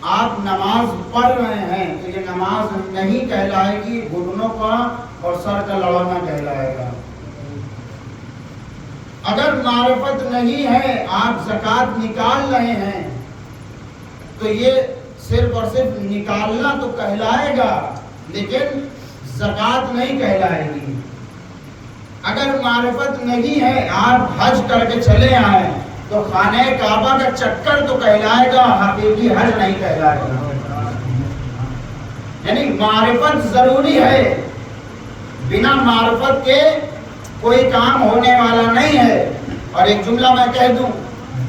آپ نماز پڑھ رہے ہیں تو یہ نماز نہیں کہلائے گی، گھٹنوں کا اور سر کا لڑانا کہلائے گا۔ اگر معرفت نہیں ہے، آپ زکوٰۃ نکال رہے ہیں تو یہ صرف اور صرف نکالنا تو کہلائے گا لیکن زکوٰۃ نہیں کہلائے گی۔ اگر معرفت نہیں ہے، آپ حج کر کے چلے آئے تو خانہ کعبہ کا چکر تو کہلائے گا، حقیقی حج نہیں کہلائے گا۔ یعنی معرفت ضروری ہے، بنا معرفت کے کوئی کام ہونے والا نہیں ہے۔ اور ایک جملہ میں کہہ دوں،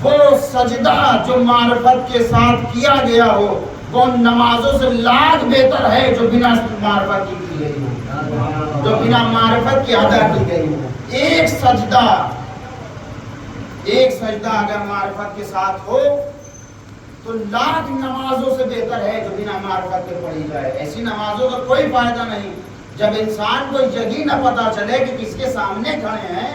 وہ سجدہ جو معرفت کے ساتھ کیا گیا ہو وہ نمازوں سے لاکھ بہتر ہے جو بنا معرفت کی گئی ہو، جو بنا معرفت کی ادا کی گئی ہو۔ ایک سجدہ اگر معرفت کے ساتھ ہو تو لاکھ نمازوں سے بہتر ہے جو بنا معرفت کے پڑھی جائے۔ ایسی نمازوں کا کوئی فائدہ نہیں جب انسان کو یہی نہ پتا چلے کہ کس کے سامنے کھڑے ہیں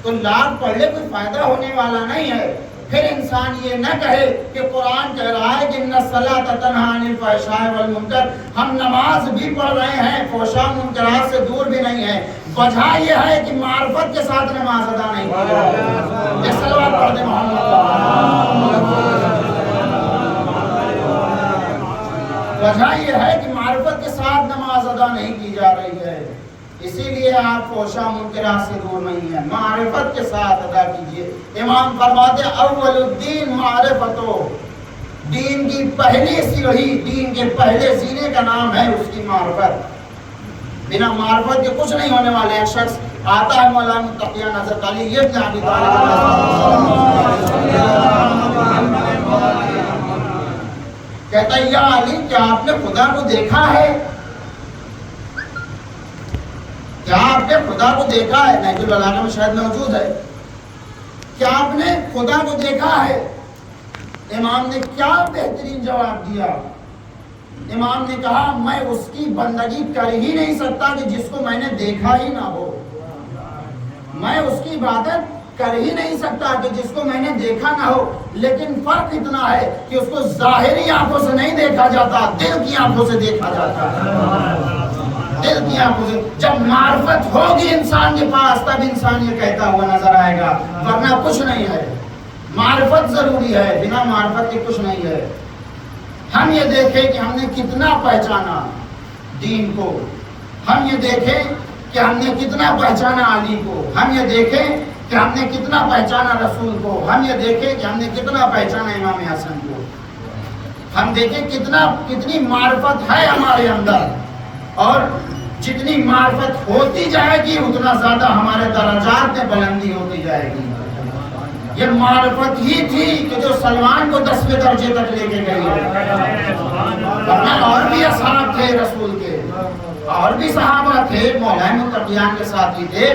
تو لاکھ پڑھ لے، کوئی فائدہ ہونے والا نہیں ہے۔ پھر انسان یہ نہ کہے کہ قرآن کہہ رہا ہے کہ ان الصلاۃ تنہی عن الفحشاء والمنکر، ہم نماز بھی پڑھ رہے ہیں، فحشاء منکرات سے دور بھی نہیں ہے، وجہ یہ ہے کہ معرفت کے ساتھ نماز ادا نہیں کی جائے۔ صلوات پڑھ دیں محمد۔ وجہ یہ ہے کہ معرفت کے ساتھ نماز ادا نہیں کی جا رہی ہے، اسی لیے آپ فحشاء منکرات سے دور نہیں ہیں، معرفت کے ساتھ ادا کیجئے۔ امام فرماتے ہیں اول الدین معرفتو، دین کی پہلی سیڑھی، دین کے پہلے زینے کا نام ہے اس کی معرفت۔ بنا معرفت کے کچھ نہیں ہونے والے۔ ایک شخص آتا ہے مولانا تقیہ نظر علی ابن ابی طالب، کہتا ہے یا علی کیا آپ نے خدا کو دیکھا ہے؟ کیا آپ نے خدا کو دیکھا ہے؟ نہج البلاغہ میں شاید موجود ہے، کیا آپ نے خدا کو دیکھا ہے؟ امام نے کیا بہترین جواب دیا، امام نے کہا میں اس کی بندگی کر ہی نہیں سکتا کہ جس کو میں نے دیکھا ہی نہ ہو، میں اس کی عبادت کر ہی نہیں سکتا کہ جس کو میں نے دیکھا نہ ہو، لیکن فرق اتنا ہے کہ اس کو ظاہری آنکھوں سے نہیں دیکھا جاتا، دل کی آنکھوں سے دیکھا جاتا ہے، دل کی آنکھوں سے۔ جب معرفت ہوگی انسان کے پاس تب انسان یہ کہتا ہوا نظر آئے گا، ورنہ کچھ نہیں ہے۔ معرفت ضروری ہے، بنا معرفت کے کچھ نہیں ہے۔ ہم یہ دیکھیں کہ ہم نے کتنا پہچانا دین کو، ہم یہ دیکھیں کہ ہم نے کتنا پہچانا علی کو، ہم یہ دیکھیں کہ ہم نے کتنا پہچانا رسول کو، ہم یہ دیکھیں کہ ہم نے کتنا پہچانا امام حسن کو، ہم دیکھیں کتنی معرفت ہے ہمارے اندر، اور جتنی معرفت ہوتی جائے گی اتنا زیادہ ہمارے درجات میں بلندی ہوتی جائے گی۔ یہ معرفت ہی تھی کہ جو سلمان کو 10ویں درجے تک لے کے گئی ہے، ورنہ اور بھی اصحاب تھے رسول کے، اور بھی صحابہ تھے، مولانا تقیان کے ساتھی تھے،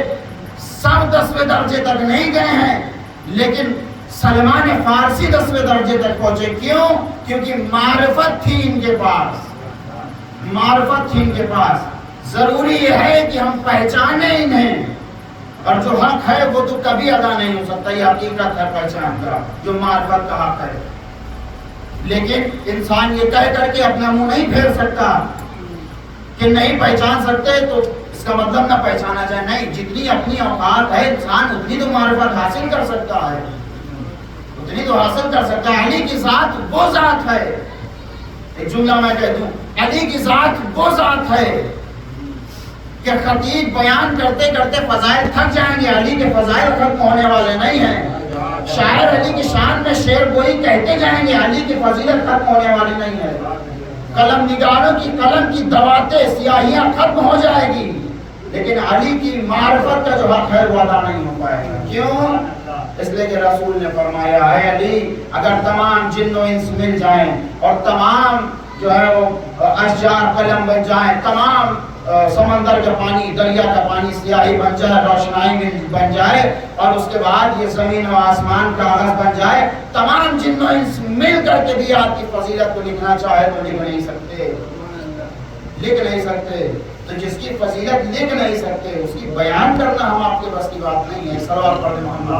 سب 10ویں درجے تک نہیں گئے ہیں، لیکن سلمان فارسی 10ویں درجے تک پہنچے۔ کیوں؟ کیونکہ معرفت تھی ان کے پاس، معرفت تھی ان کے پاس۔ ضروری یہ ہے کہ ہم پہچانے انہیں، اور جو حق ہے وہ تو کبھی ادا نہیں ہو سکتا، یہ حقیقت ہے پہچان کا، جو معرفت کا حق ہے۔ لیکن انسان یہ کہہ کر کے اپنا منہ نہیں پھیر سکتا کہ نہیں پہچان سکتے تو اس کا مطلب نہ پہچانا جائے، نہیں، جتنی اپنی اوقات ہے انسان اتنی تو معرفت حاصل کر سکتا ہے، اتنی تو حاصل کر سکتا ہے۔ علی کی ذات وہ ذات ہے، ایک جملہ میں کہہ دوں، علی کی ذات وہ ذات ہے کہ خطیب بیان کرتے کرتے فضائل تھک جائیں گے، علی کے فضائل ختم ہونے والے نہیں ہیں۔ شاعر علی کی شان میں شعر گوئی کہتے جائیں گے، علی کی فضیلت ختم ہونے والی نہیں ہے۔ قلم نگاروں کی قلم کی دواتیں سیاہیاں ختم ہو جائے گی، لیکن علی کی معرفت کا جو حق ہے وہ ادا نہیں ہو پائے گا۔ کیوں؟ اس لیے کہ رسول نے فرمایا ہے علی اگر تمام جن و انس مل جائیں اور تمام جو ہے وہ اشجار قلم بن جائیں، تمام سمندر کا پانی، دریا کا پانی سیاہی بن جائے، روشنائی بن جائے، اور اس کے بعد یہ زمین و آسمان کاغذ بن جائے، تمام جن و انس مل کر کے بھی آپ کی فضیلت کو لکھنا چاہے تو لکھ نہیں سکتے، لکھ نہیں سکتے۔ تو جس کی فضیلت لکھ نہیں سکتے اس کی بیان کرنا ہم آپ کے بس کی بات نہیں ہے۔ صلوات پڑھیں محمد۔